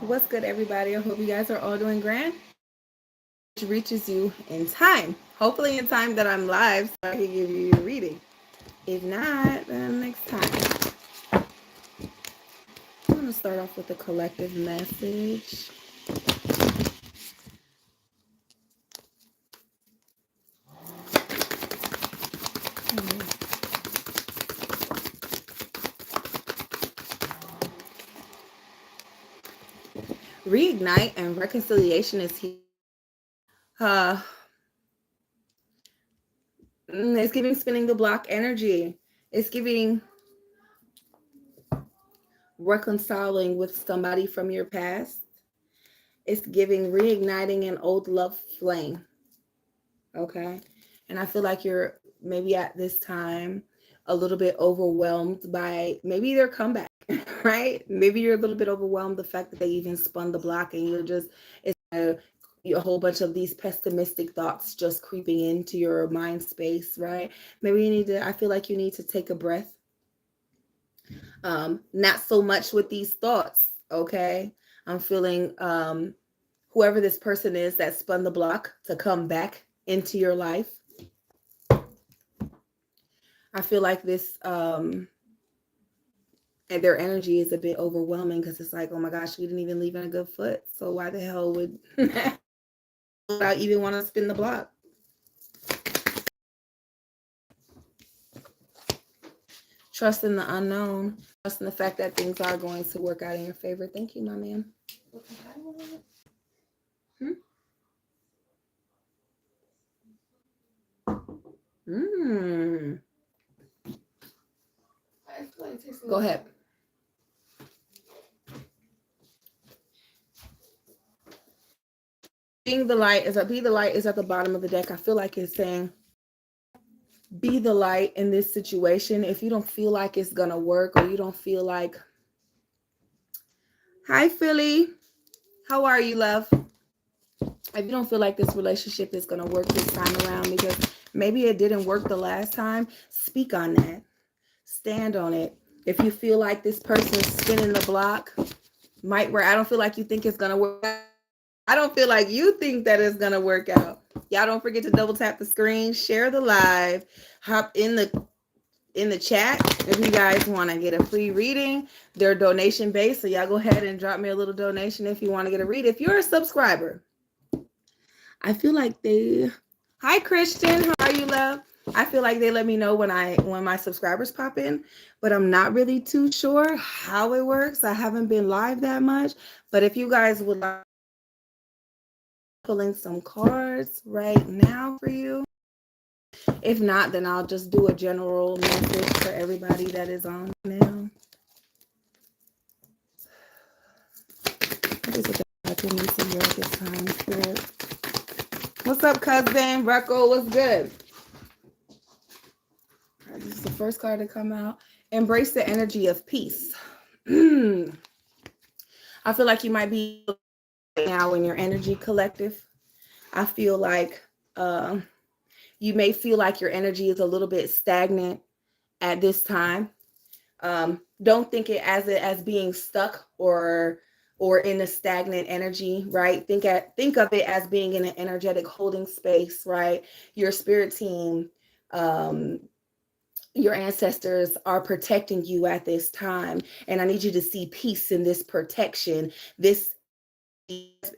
What's good, everybody? I hope you guys are all doing grand. Which reaches you in time. Hopefully, in time that I'm live, so I can give you your reading. If not, then next time. I'm going to start off with a collective message. Reignite and reconciliation is here. Uh, it's giving spinning the block energy. It's giving reconciling with somebody from your past. It's giving reigniting an old love flame. Okay. And I feel like you're maybe at this time a little bit overwhelmed by maybe their comeback, right? Maybe you're a little bit overwhelmed the fact that they even spun the block and you're just, it's a whole bunch of these pessimistic thoughts just creeping into your mind space, right? Maybe you need to, I feel like you need to take a breath. Not so much with these thoughts, okay? I'm feeling whoever this person is that spun the block to come back into your life. I feel like this and their energy is a bit overwhelming because it's like, oh my gosh, we didn't even leave on a good foot. So why the hell would I even want to spin the block? Trust in the unknown. Trust in the fact that things are going to work out in your favor. Thank you, my man. Go ahead. Be the light is at the bottom of the deck. I feel like it's saying be the light in this situation. If you don't feel like it's gonna work, or you don't feel like, hi Philly, how are you, love? If you don't feel like this relationship is gonna work this time around because maybe it didn't work the last time, speak on that. Stand on it. If you feel like this person is spinning the block, might where I don't feel like you think it's gonna work. I don't feel like you think that it's gonna work out. Y'all don't forget to double tap the screen, share the live, hop in the chat if you guys want to get a free reading. They're donation based, so y'all go ahead and drop me a little donation if you want to get a read. If you're a subscriber, I feel like they. Hi Christian, how are you, love? I feel like they let me know when my subscribers pop in, but I'm not really too sure how it works. I haven't been live that much, but if you guys would like pulling some cards right now for you. If not, then I'll just do a general message for everybody that is on now. What is it that I need to hear at this time, Spirit? What's up, cousin? Recco, what's good? This is the first card to come out. Embrace the energy of peace. I feel like you might be now in your energy collective. I feel like you may feel like your energy is a little bit stagnant at this time. Don't think it as being stuck or in a stagnant energy, right? Think of it as being in an energetic holding space, right? Your spirit team, your ancestors are protecting you at this time, and I need you to see peace in this protection. This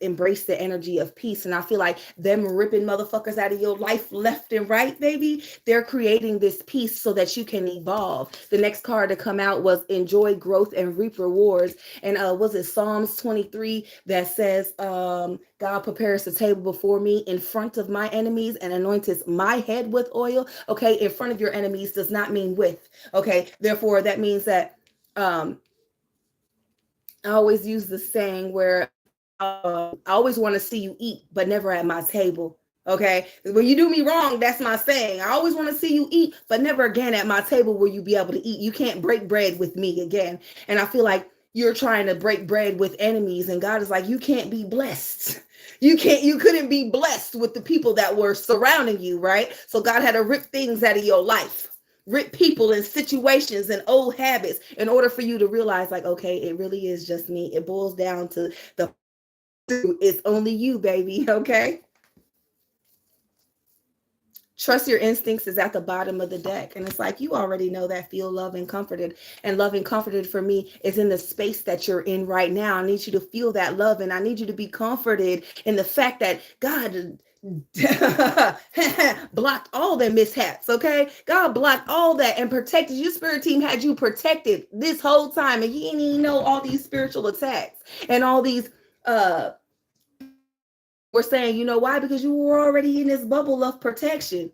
embrace the energy of peace. And I feel like them ripping motherfuckers out of your life left and right, baby, they're creating this peace so that you can evolve. The next card to come out was enjoy growth and reap rewards. And was it Psalms 23 that says, God prepares the table before me in front of my enemies and anointeth my head with oil. Okay, in front of your enemies does not mean with. Okay, therefore that means that I always use the saying where I always want to see you eat, but never at my table. Okay. When you do me wrong, that's my saying. I always want to see you eat, but never again at my table will you be able to eat. You can't break bread with me again. And I feel like you're trying to break bread with enemies. And God is like, you can't be blessed. You couldn't be blessed with the people that were surrounding you, right? So God had to rip things out of your life. people and situations and old habits in order for you to realize, like, okay, it really is just me. It boils down to the it's only you, baby. Okay. Trust your instincts is at the bottom of the deck. And it's like, you already know that. Feel loved and comforted. And love and comforted for me is in the space that you're in right now. I need you to feel that love. And I need you to be comforted in the fact that God blocked all the mishaps. Okay. God blocked all that and protected. Your spirit team had you protected this whole time. And you didn't even know all these spiritual attacks and all these, we're saying, you know why? Because you were already in this bubble of protection.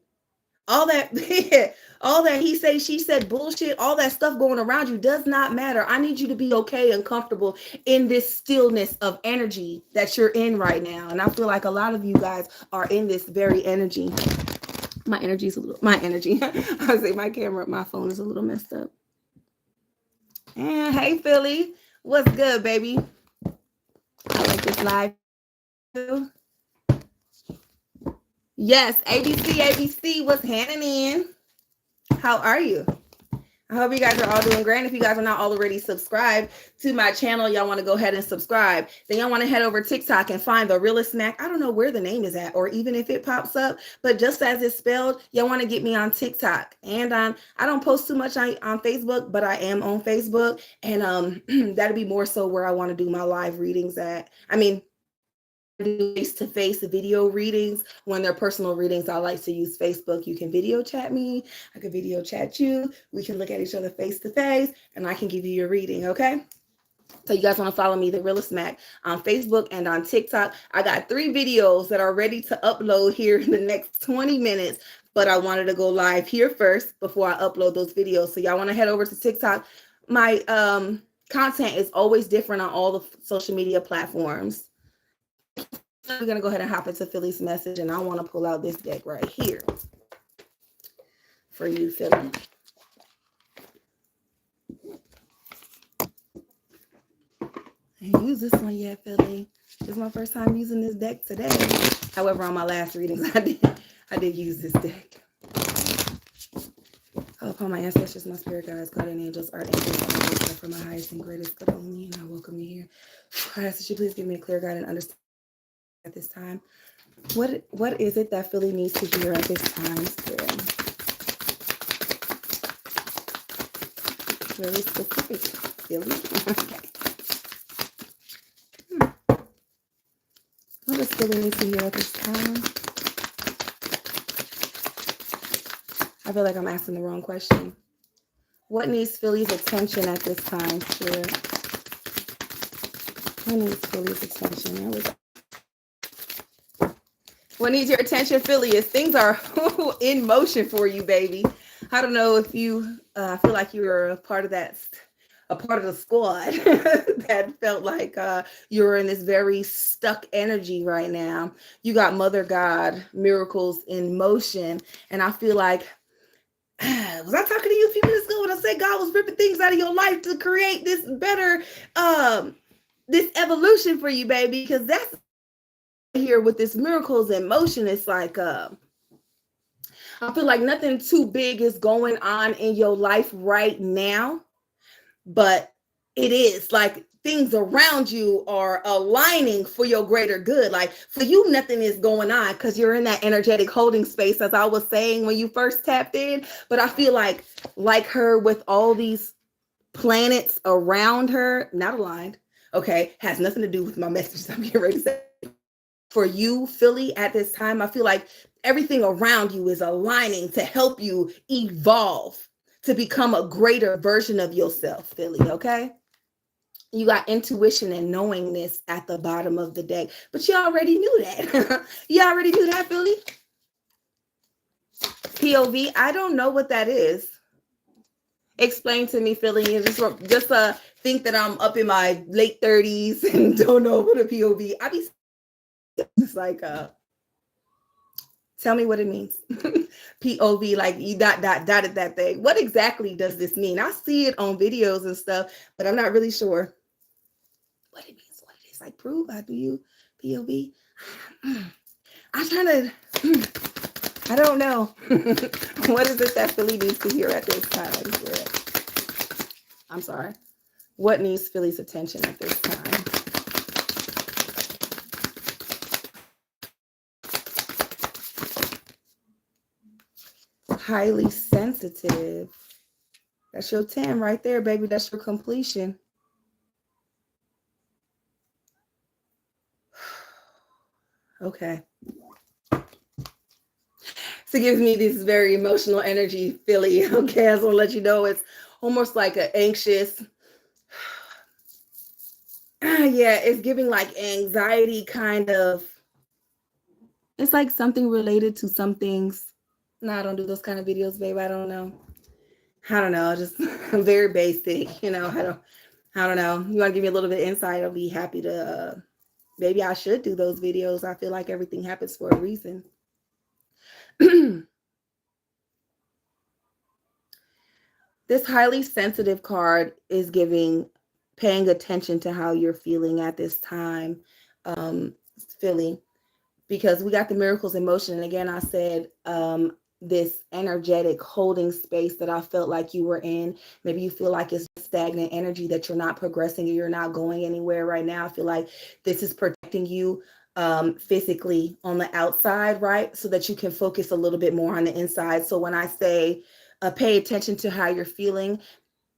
All that, all that he said, she said bullshit, all that stuff going around you does not matter. I need you to be okay and comfortable in this stillness of energy that you're in right now. And I feel like a lot of you guys are in this very energy. My energy. I say my camera, my phone is a little messed up. And hey, Philly, what's good, baby? I like this live. Yes, ABC, what's handing in? How are you? I hope you guys are all doing great. If you guys are not already subscribed to my channel, y'all want to go ahead and subscribe. Then y'all want to head over to TikTok and find the Realist Mack. I don't know where the name is at, or even if it pops up, but just as it's spelled, y'all want to get me on TikTok. And I don't post too much on Facebook, but I am on Facebook. And that'll be more so where I want to do my live readings at. I mean, face-to-face video readings. When they're personal readings, I like to use Facebook. You can video chat me, I can video chat you, we can look at each other face-to-face, and I can give you your reading. Okay, so you guys want to follow me, the Realist Mack, on Facebook and on TikTok. I got 3 videos that are ready to upload here in the next 20 minutes, but I wanted to go live here first before I upload those videos. So y'all want to head over to TikTok. My content is always different on all the social media platforms. We're going to go ahead and hop into Philly's message, and I want to pull out this deck right here for you, Philly. I ain't used this one yet, Philly. This is my first time using this deck today. However, on my last readings, I did use this deck. Oh, upon my ancestors, my spirit guides, guardian angels, archangels, for my highest and greatest good on me, and I welcome you here. I ask that you please give me a clear guide and understanding at this time. What is it that Philly needs to hear at this time, Spirit? Very specific, Philly. Okay. What does Philly need to hear at this time? I feel like I'm asking the wrong question. What needs Philly's attention at this time, Spirit? What needs Philly's attention? There we go. What needs your attention, Philly, is things are in motion for you, baby. I don't know if you feel like you're a part of that, a part of the squad that felt like you're in this very stuck energy right now. You got Mother God, miracles in motion. And I feel like, was I talking to you a few minutes ago when I said God was ripping things out of your life to create this better, this evolution for you, baby? Because that's here with this miracles in motion. It's like I feel like nothing too big is going on in your life right now, but it is like things around you are aligning for your greater good. Like for you, nothing is going on because you're in that energetic holding space, as I was saying when you first tapped in. But I feel like her, with all these planets around her, not aligned, okay, has nothing to do with my message I'm getting ready to say. For you, Philly, at this time, I feel like everything around you is aligning to help you evolve, to become a greater version of yourself, Philly, okay? You got intuition and knowingness at the bottom of the deck, but you already knew that. You already knew that, Philly. POV, I don't know what that is. Explain to me, Philly. You just think that I'm up in my late 30s and don't know what a POV. I be just like, tell me what it means. POV, like you dotted that thing. What exactly does this mean? I see it on videos and stuff, but I'm not really sure what it means, what it is. Like, prove, I do you, POV. I'm trying to, I don't know. What is it that Philly needs to hear at this time? I'm sorry. What needs Philly's attention at this time? Highly sensitive. That's your 10 right there, baby. That's your completion. Okay. So it gives me this very emotional energy, Philly. Okay, I just want to let you know it's almost like an anxious. Yeah, it's giving like anxiety kind of. It's like something related to some things. No, I don't do those kind of videos, babe. I don't know. Just very basic. I don't know. You want to give me a little bit of insight? I'll be happy to. Maybe I should do those videos. I feel like everything happens for a reason. This highly sensitive card is paying attention to how you're feeling at this time, Philly, because we got the miracles in motion. And again, I said this energetic holding space that I felt like you were in. Maybe you feel like it's stagnant energy, that you're not progressing, or you're not going anywhere right now. I feel like this is protecting you physically on the outside, right? So that you can focus a little bit more on the inside. So when I say pay attention to how you're feeling,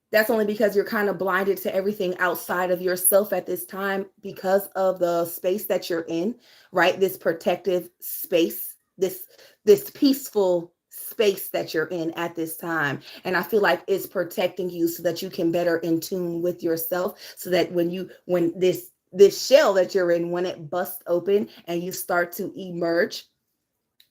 that's only because you're kind of blinded to everything outside of yourself at this time because of the space that you're in, right? This protective space, this peaceful space that you're in at this time. And I feel like it's protecting you so that you can better in tune with yourself, so that when this shell that you're in, when it busts open and you start to emerge,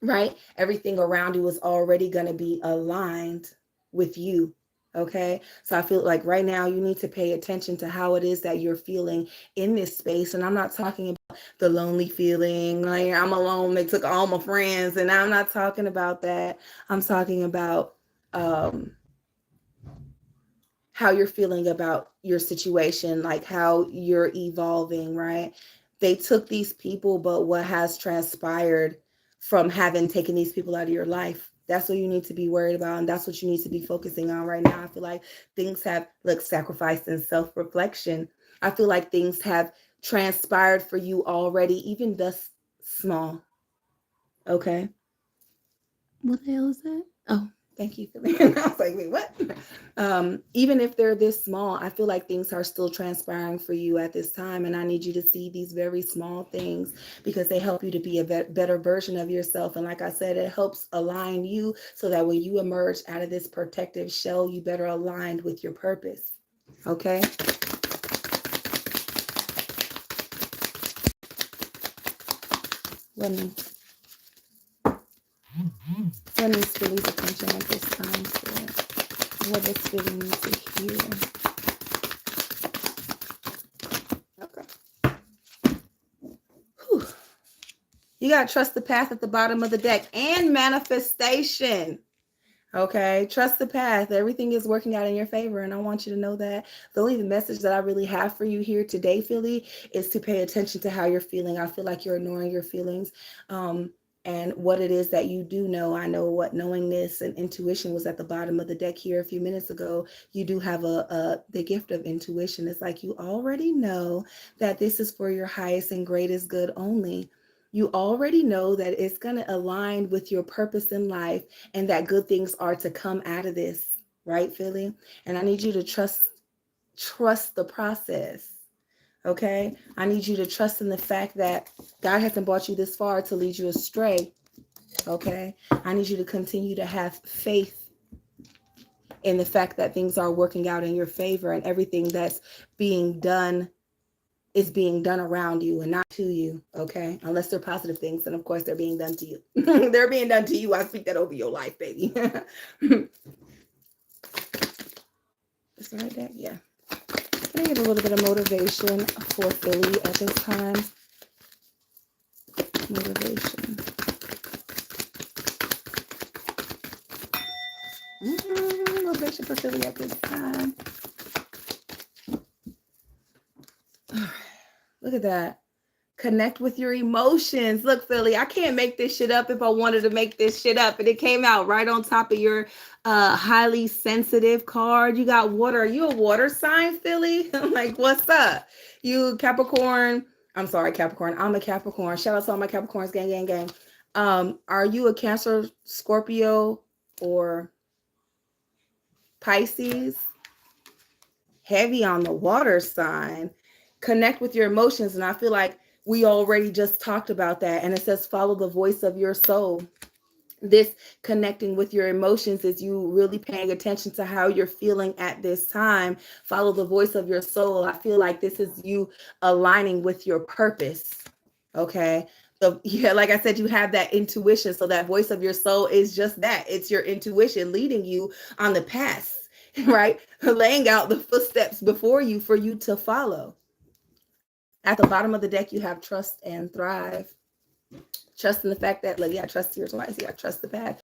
right? Everything around you is already going to be aligned with you. Okay. So I feel like right now you need to pay attention to how it is that you're feeling in this space. And I'm not talking about the lonely feeling, like I'm alone, they took all my friends, and I'm not talking about that. I'm talking about um how you're feeling about your situation, like how you're evolving, right? They took these people, but what has transpired from having taken these people out of your life? That's what you need to be worried about. And that's what you need to be focusing on right now. I feel like things have, look, sacrifice and self-reflection. I feel like things have transpired for you already, even thus small. Okay. What the hell is that? Oh, thank you for that. I was like, wait, what? Even if they're this small, I feel like things are still transpiring for you at this time. And I need you to see these very small things because they help you to be a better version of yourself. And like I said, it helps align you so that when you emerge out of this protective shell, you better aligned with your purpose. Okay. Let me Philly's attention at this time. So what does Philly need to hear? Okay. Whew. You got to trust the path at the bottom of the deck and manifestation. Okay, trust the path. Everything is working out in your favor, and I want you to know that. The only message that I really have for you here today, Philly, is to pay attention to how you're feeling. I feel like you're ignoring your feelings, and what it is that you do know. I know what knowingness and intuition was at the bottom of the deck here a few minutes ago. You do have the gift of intuition. It's like you already know that this is for your highest and greatest good only. You already know that it's going to align with your purpose in life and that good things are to come out of this, right, Philly? And I need you to trust the process. Okay? I need you to trust in the fact that God hasn't brought you this far to lead you astray. Okay? I need you to continue to have faith in the fact that things are working out in your favor, and everything that's being done is being done around you and not to you, okay? Unless they're positive things, and of course they're being done to you. They're being done to you. I speak that over your life, baby. Is the right deck? Yeah. Can I give a little bit of motivation for Philly at this time? Motivation. Motivation for Philly at this time. Look at that. Connect with your emotions. Look, Philly, I can't make this shit up if I wanted to make this shit up. And it came out right on top of your highly sensitive card. You got water. Are you a water sign, Philly? I'm like, what's up? You Capricorn. I'm sorry, Capricorn. I'm a Capricorn. Shout out to all my Capricorns. Gang, gang, gang. Are you a Cancer, Scorpio, or Pisces? Heavy on the water sign. Connect with your emotions. And I feel like we already just talked about that. And it says, follow the voice of your soul. This connecting with your emotions is you really paying attention to how you're feeling at this time. Follow the voice of your soul. I feel like this is you aligning with your purpose. Okay. So yeah, like I said, you have that intuition. So that voice of your soul is just that. It's your intuition leading you on the path, right? Laying out the footsteps before you for you to follow. At the bottom of the deck, you have trust and thrive. Trust in the fact that, like, yeah, trust here twice. Yeah, trust the path.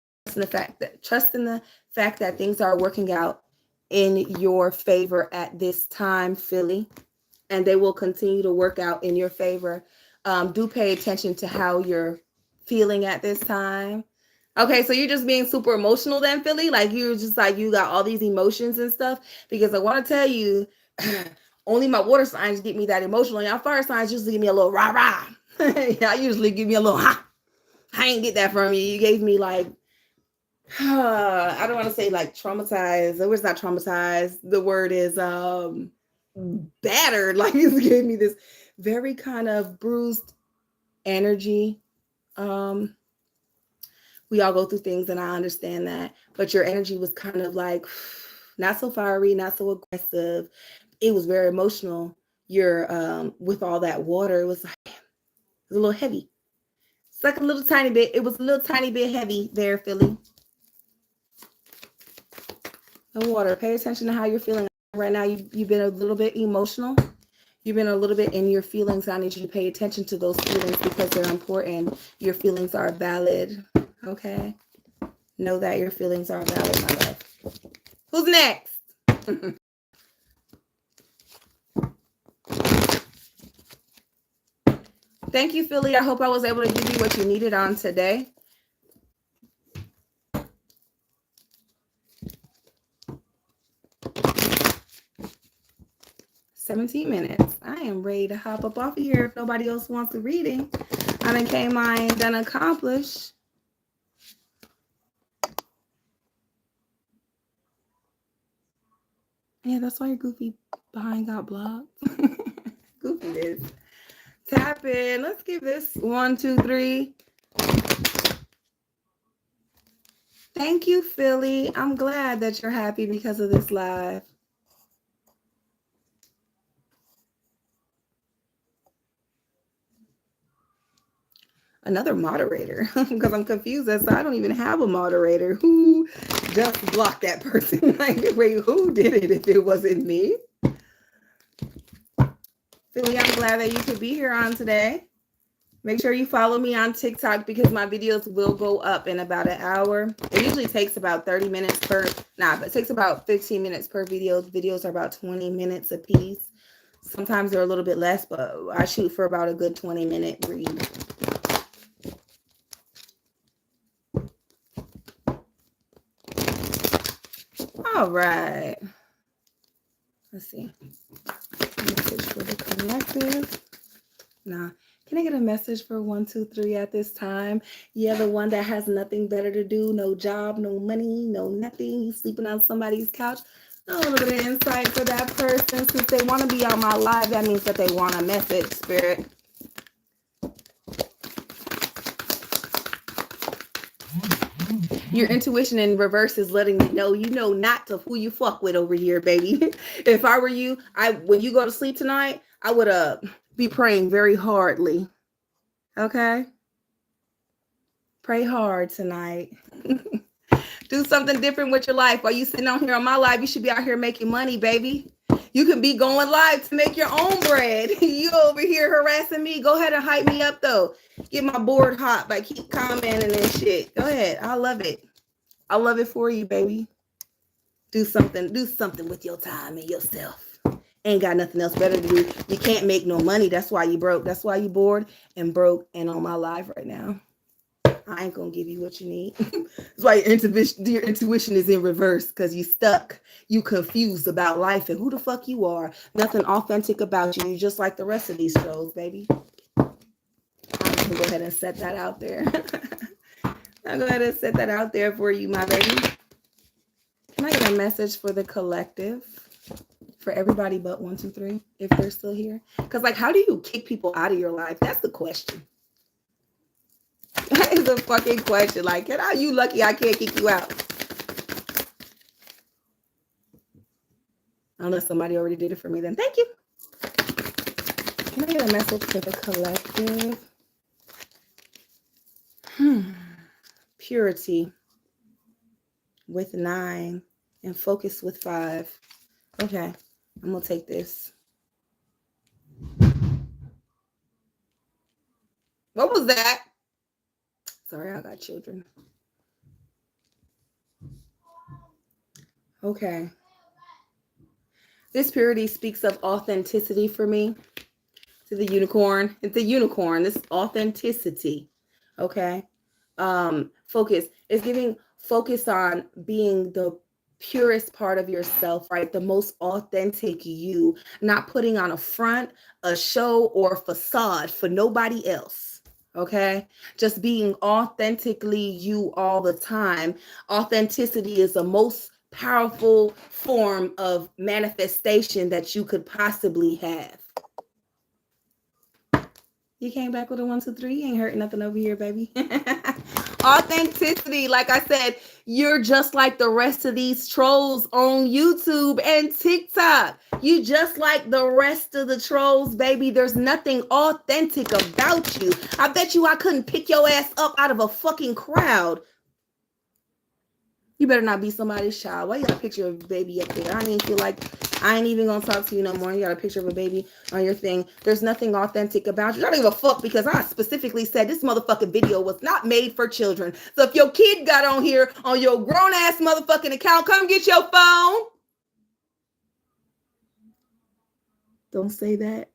Trust in the fact that things are working out in your favor at this time, Philly, and they will continue to work out in your favor. Do pay attention to how you're feeling at this time. Okay, so you're just being super emotional then, Philly? Like you're just like you got all these emotions and stuff? Because I want to tell you, only my water signs get me that emotional. Y'all fire signs usually give me a little rah-rah. Y'all usually give me a little ha. I ain't get that from you. You gave me like, I don't want to say like traumatized. The word's not traumatized. The word is battered. Like you gave me this very kind of bruised energy. We all go through things and I understand that, but your energy was kind of like not so fiery, not so aggressive. It was very emotional. You're with all that water, it was like it was a little heavy. It's like a little tiny bit. It was a little tiny bit heavy there, Philly. The water. Pay attention to how you're feeling right now. You've been a little bit emotional. You've been a little bit in your feelings. I need you to pay attention to those feelings because they're important. Your feelings are valid. Okay. Know that your feelings are valid, my love. Who's next? Thank you, Philly. I hope I was able to give you what you needed on today. $17. I am ready to hop up off of here if nobody else wants a reading. I done came on and done accomplished. Yeah, that's why your goofy behind got blocked. Goofy is. Tap in. Let's give this 1, 2, 3. Thank you, Philly. I'm glad that you're happy because of this live. Another moderator because I'm confused as I don't even have a moderator. Who just blocked that person? Like, wait, who did it if it wasn't me? Philly, I'm glad that you could be here on today. Make sure you follow me on TikTok because my videos will go up in about an hour. It usually takes about 30 minutes but it takes about 15 minutes per video. Videos are about 20 minutes a piece. Sometimes they're a little bit less, but I shoot for about a good 20-minute read. All right. Let's see. Message for the collective. Nah. Can I get a message for 1, 2, 3 at this time? Yeah, the one that has nothing better to do, no job, no money, no nothing. You sleeping on somebody's couch. A little bit of insight for that person. Since they want to be on my live, that means that they want a message, Spirit. Your intuition in reverse is letting you know not to who you fuck with over here, baby. If I were you, when you go to sleep tonight, I would be praying very hardly. Okay? Pray hard tonight. Do something different with your life. While you sitting on here on my live, you should be out here making money, baby. You can be going live to make your own bread. You over here harassing me. Go ahead and hype me up, though. Get my board hot by keep commenting and shit. Go ahead. I love it. I love it for you, baby. Do something with your time and yourself. Ain't got nothing else better to do. You can't make no money. That's why you broke. That's why you bored and broke and on my live right now. I ain't gonna give you what you need. That's why your intuition is in reverse, because you stuck. You confused about life and who the fuck you are. Nothing authentic about you. You just like the rest of these shows, baby. I'm gonna go ahead and set that out there. I'll go ahead and set that out there for you, my baby. Can I get a message for the collective? For everybody but 1, 2, 3, if they're still here? Because, like, how do you kick people out of your life? That's the question. That is a fucking question. Like, are you lucky I can't kick you out? Unless somebody already did it for me, then thank you. Can I get a message for the collective? Purity with 9 and focus with 5. Okay, I'm gonna take this. What was that? Sorry, I got children. Okay. This purity speaks of authenticity for me. To the unicorn. It's a unicorn. This authenticity. Okay. Focus. It's giving focus on being the purest part of yourself, right? The most authentic you, not putting on a front, a show, or a facade for nobody else. Okay. Just being authentically you all the time. Authenticity is the most powerful form of manifestation that you could possibly have. You came back with a 1, 2, 3. You ain't hurting nothing over here, baby. Authenticity. Like I said, you're just like the rest of these trolls on YouTube and TikTok. You just like the rest of the trolls, baby. There's nothing authentic about you. I bet you I couldn't pick your ass up out of a fucking crowd. You better not be somebody's child. Why you got a picture of a baby up there? I don't even feel like I ain't even gonna talk to you no more. You got a picture of a baby on your thing. There's nothing authentic about you. I don't give a fuck, because I specifically said this motherfucking video was not made for children. So if your kid got on here on your grown ass motherfucking account, come get your phone. Don't say that.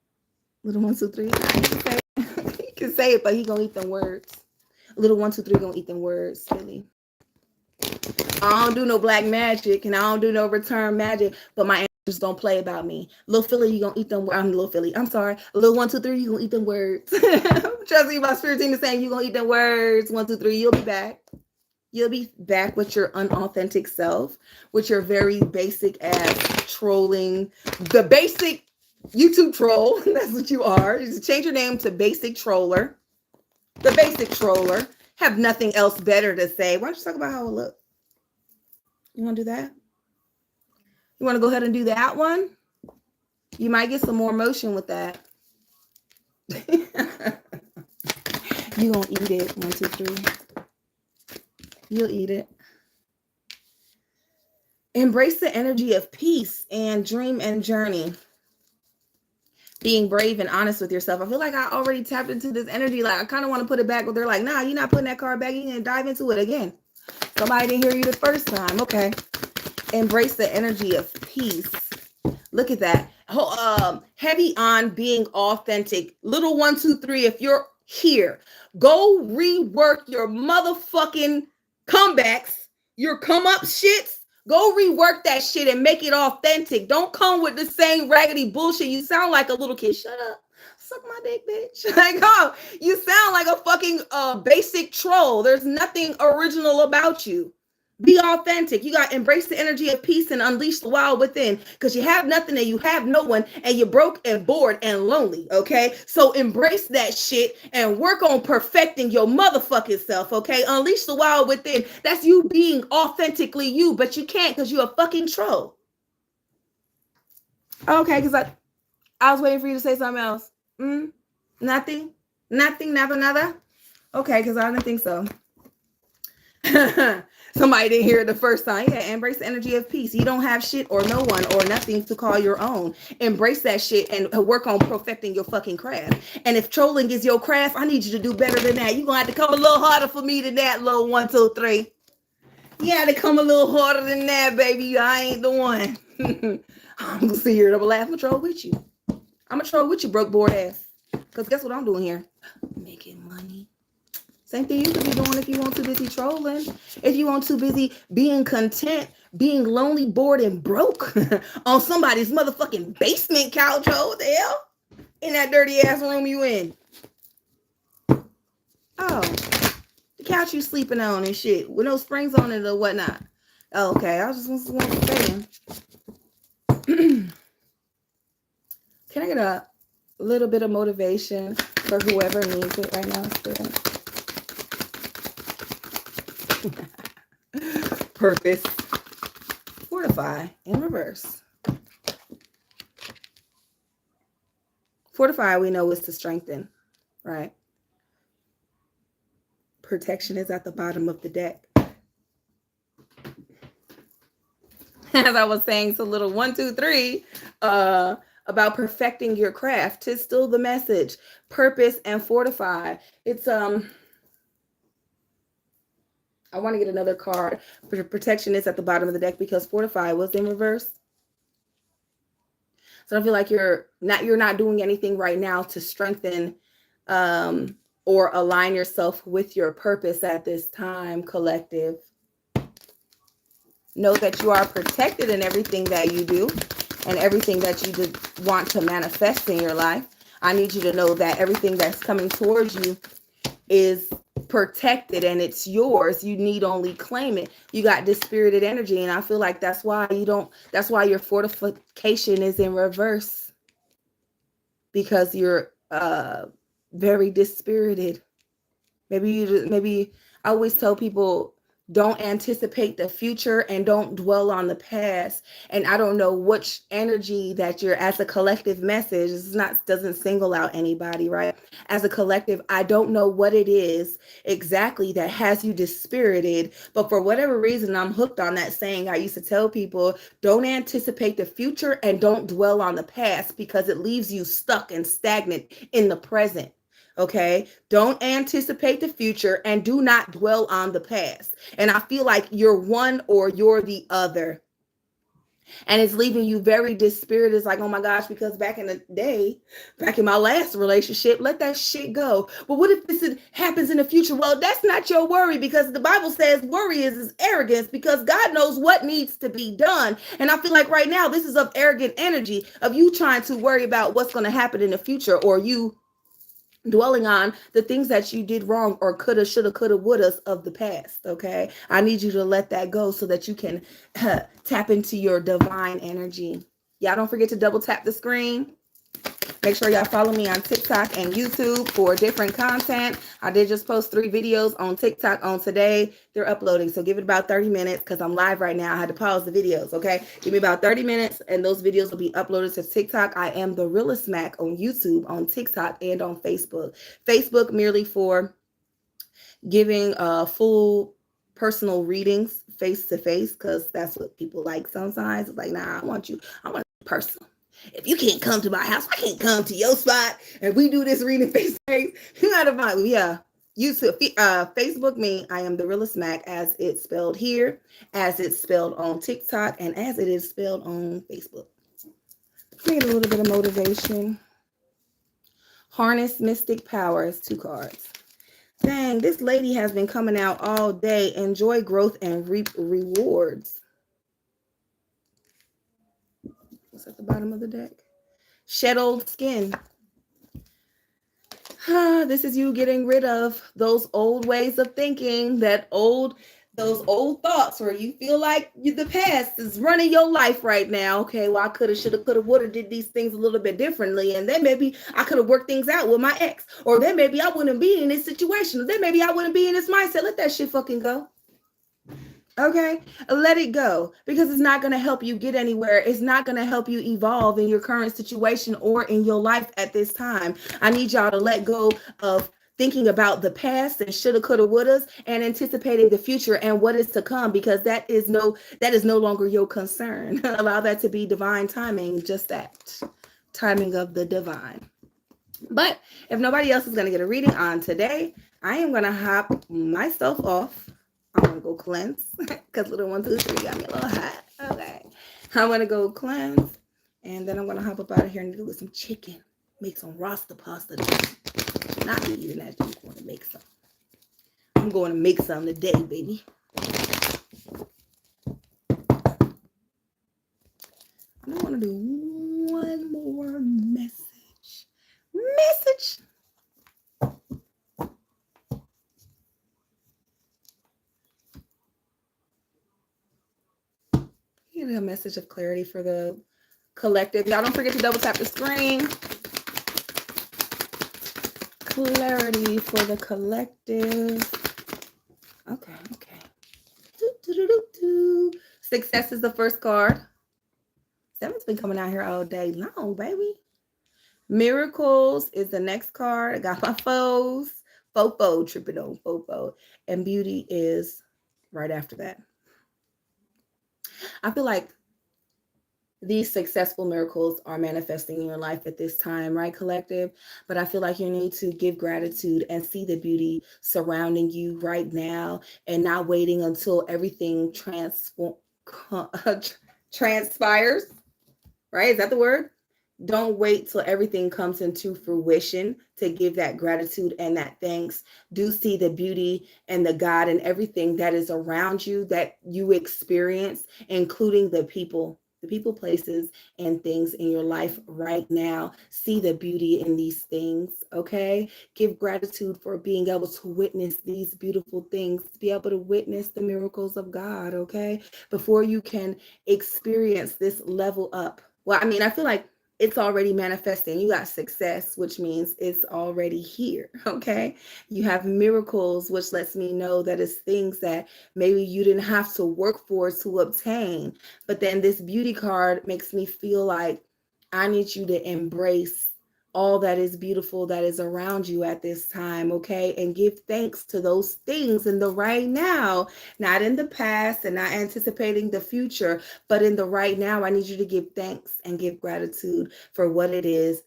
Little 1, 2, 3. He can say it, but he gonna eat them words. Little 1, 2, 3 gonna eat them words, silly. I don't do no black magic and I don't do no return magic, but my ancestors don't play about me. Little Philly, you gonna eat them. I'm Little Philly. I'm sorry. Little 1, 2, 3, you gonna eat them words. Trust me, my spirit team is saying you gonna eat them words. 1, 2, 3, you'll be back. You'll be back with your unauthentic self, with your very basic ass trolling, the basic YouTube troll. That's what you are. Just change your name to Basic Troller. The Basic Troller. Have nothing else better to say. Why don't you talk about how it looks? You want to do that? You want to go ahead and do that one? You might get some more motion with that. You gonna eat it. 1, 2, 3. You'll eat it. Embrace the energy of peace and dream and journey. Being brave and honest with yourself. I feel like I already tapped into this energy. Like, I kind of want to put it back, but they're like, nah, you're not putting that card back. You're going to dive into it again. Somebody didn't hear you the first time. Okay. Embrace the energy of peace. Look at that. Heavy on being authentic. Little 1, 2, 3. If you're here, go rework your motherfucking comebacks, your come up shits. Go rework that shit and make it authentic. Don't come with the same raggedy bullshit. You sound like a little kid. Shut up. Suck my dick, bitch. Like, oh, you sound like a fucking basic troll. There's nothing original about you. Be authentic. You got to embrace the energy of peace and unleash the wild within, because you have nothing and you have no one and you're broke and bored and lonely, okay? So embrace that shit and work on perfecting your motherfucking self, okay? Unleash the wild within. That's you being authentically you, but you can't because you're a fucking troll. Okay, because I was waiting for you to say something else. Nothing? Nothing? Never, nada? Okay, because I didn't think so. Somebody didn't hear it the first time. Yeah, embrace the energy of peace. You don't have shit or no one or nothing to call your own. Embrace that shit and work on perfecting your fucking craft. And if trolling is your craft, I need you to do better than that. You're going to have to come a little harder for me than that, little 1, 2, 3. You got to come a little harder than that, baby. I ain't the one. I'm gonna sit here and I'm gonna laugh. I'm gonna troll with you. I'm gonna troll with you, broke bored ass. Because guess what I'm doing here? Making money. Same thing you could be doing if you weren't too busy trolling. If you weren't too busy being content, being lonely, bored, and broke on somebody's motherfucking basement couch. Oh, what the hell? In that dirty ass room you in. Oh, the couch you sleeping on and shit with no springs on it or whatnot. Oh, okay, I was just want to say. Can I get a little bit of motivation for whoever needs it right now, Spirit? Purpose. Fortify in reverse. Fortify, we know, is to strengthen, right? Protection is at the bottom of the deck. As I was saying to little 1, 2, 3, about perfecting your craft, 'tis still the message. Purpose and fortify. It's I want to get another card. Protection is at the bottom of the deck because fortify was in reverse. So I feel like you're not doing anything right now to strengthen or align yourself with your purpose at this time, collective. Know that you are protected in everything that you do and everything that you want to manifest in your life. I need you to know that everything that's coming towards you is protected and it's yours. You need only claim it. You got dispirited energy, and I feel like that's why your fortification is in reverse, because you're very dispirited. Maybe I always tell people, don't anticipate the future and don't dwell on the past. And I don't know which energy that you're, as a collective message, doesn't single out anybody, right? As a collective, I don't know what it is exactly that has you dispirited, but for whatever reason, I'm hooked on that saying. I used to tell people, don't anticipate the future and don't dwell on the past, because it leaves you stuck and stagnant in the present. Okay, don't anticipate the future and do not dwell on the past. And I feel like you're one or you're the other. And it's leaving you very dispirited. It's like, oh my gosh, because back in the day, back in my last relationship, let that shit go. But what if this happens in the future? Well, that's not your worry, because the Bible says worry is arrogance, because God knows what needs to be done. And I feel like right now, this is of arrogant energy of you trying to worry about what's going to happen in the future, or you dwelling on the things that you did wrong or coulda, shoulda, coulda, wouldas of the past. Okay, I need you to let that go so that you can tap into your divine energy. Y'all don't forget to double tap the screen. Make sure y'all follow me on TikTok and YouTube for different content. I did just post 3 videos on TikTok on today. They're uploading, so give it about 30 minutes because I'm live right now. I had to pause the videos, okay? Give me about 30 minutes and those videos will be uploaded to TikTok. I am the Realist Mack on YouTube, on TikTok, and on Facebook. Facebook merely for giving full personal readings face-to-face, because that's what people like sometimes. It's like, nah, I want personal. If you can't come to my house, I can't come to your spot, and we do this reading face to face. You gotta find, yeah. YouTube, Facebook me. I am the Realist Mack, as it's spelled here, as it's spelled on TikTok, and as it is spelled on Facebook. Get a little bit of motivation. Harness mystic powers. 2 cards. Dang, this lady has been coming out all day. Enjoy growth and reap rewards. What's at the bottom of the deck? Shed old skin. This is you getting rid of those old ways of thinking, those old thoughts where you feel like the past is running your life right now. Okay, well, I coulda, shoulda, coulda, woulda did these things a little bit differently, and then maybe I could have worked things out with my ex, or then maybe I wouldn't be in this situation, or then maybe I wouldn't be in this mindset. Let that shit fucking go. Okay, let it go, because it's not going to help you get anywhere. It's not going to help you evolve in your current situation or in your life at this time. I need y'all to let go of thinking about the past and shoulda, coulda, wouldas, and anticipating the future and what is to come, because that is no longer your concern. Allow that to be divine timing, just that timing of the divine. But if nobody else is going to get a reading on today, I am going to hop myself off. I'm going to go cleanse because little 1, 2, 3 got me a little hot. Okay. I'm going to go cleanse. And then I'm going to hop up out of here and do some chicken. Make some rasta pasta. Not me eating that. I'm going to make some. I'm going to make some today, baby. I want to do one more message. Get a message of clarity for the collective. Y'all don't forget to double tap the screen. Clarity for the collective. Okay. Success is the first card. Seven's been coming out here all day long, baby. Miracles is the next card. I got my foes. Fofo, tripping on Fofo. And beauty is right after that. I feel like these successful miracles are manifesting in your life at this time, right, collective? But I feel like you need to give gratitude and see the beauty surrounding you right now and not waiting until everything transpires, right? Is that the word? Don't wait till everything comes into fruition to give that gratitude and that thanks. Do see the beauty and the God and everything that is around you that you experience, including the people, places, and things in your life right now. See the beauty in these things, okay? Give gratitude for being able to witness these beautiful things, be able to witness the miracles of God, okay? Before you can experience this level up. Well, I mean, I feel like it's already manifesting. You got success, which means it's already here. Okay. You have miracles, which lets me know that it's things that maybe you didn't have to work for to obtain. But then this beauty card makes me feel like I need you to embrace all that is beautiful that is around you at this time, okay? And give thanks to those things in the right now, not in the past and not anticipating the future, but in the right now. I need you to give thanks and give gratitude for what it is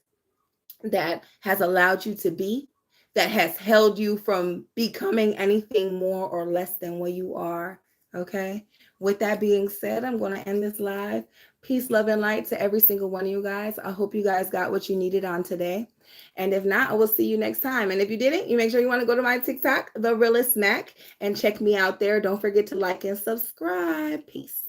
that has allowed you to be, that has held you from becoming anything more or less than what you are, okay? With that being said, I'm going to end this live. Peace, love, and light to every single one of you guys. I hope you guys got what you needed on today. And if not, I will see you next time. And if you didn't, you make sure you want to go to my TikTok, The Realist Mack, and check me out there. Don't forget to like and subscribe. Peace.